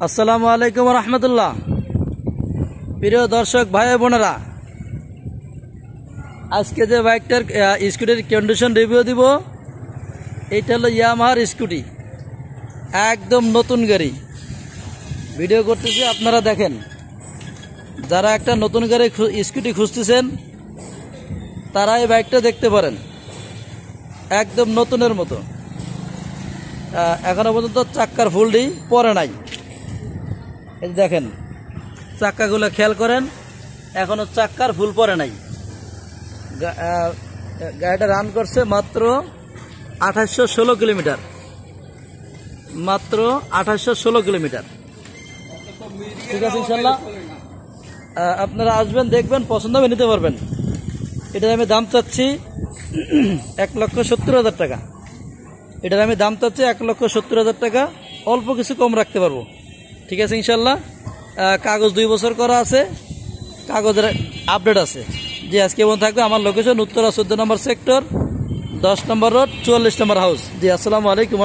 আসসালামু আলাইকুম রহমতুল্লাহ। প্রিয় দর্শক ভাই বোনেরা, আজকে যে বাইকটার স্কুটির কন্ডিশন রিভিউ দিব, এইটা হলো ইয়ামাহার স্কুটি, একদম নতুন গাড়ি। ভিডিও করতেছি, আপনারা দেখেন। যারা একটা নতুন গাড়ি স্কুটি খুঁজতেছেন তারা এই বাইকটা দেখতে পারেন, একদম নতুনের মতো। এখনো পর্যন্ত চাক্কার ফুলডি পরে নাই। এই দেখেন চাক্কাগুলো খেয়াল করেন, এখনো চাক্কার ফুল পরে নাই। গাড়িটা রান করছে মাত্র 2816 কিলোমিটার, মাত্র 2816 কিলোমিটার। ঠিক আছে, ইনশাল্লাহ আপনারা আসবেন, দেখবেন, পছন্দ হবে নিতে পারবেন। এটার আমি দাম চাচ্ছি 1,70,000 টাকা। এটার আমি দাম চাচ্ছি 1,70,000 টাকা। অল্প কিছু কম রাখতে পারবো। ঠিক আছে ইনশাল্লাহ। কাগজ 2 বছর করা আছে, কাগজের আপডেট আছে। জি, আজকে এমন থাকবে। আমার লোকেশন উত্তরা 14 নম্বর সেক্টর, 10 নম্বর রোড, 44 নম্বর হাউস। জি, আসসালামু আলাইকুম।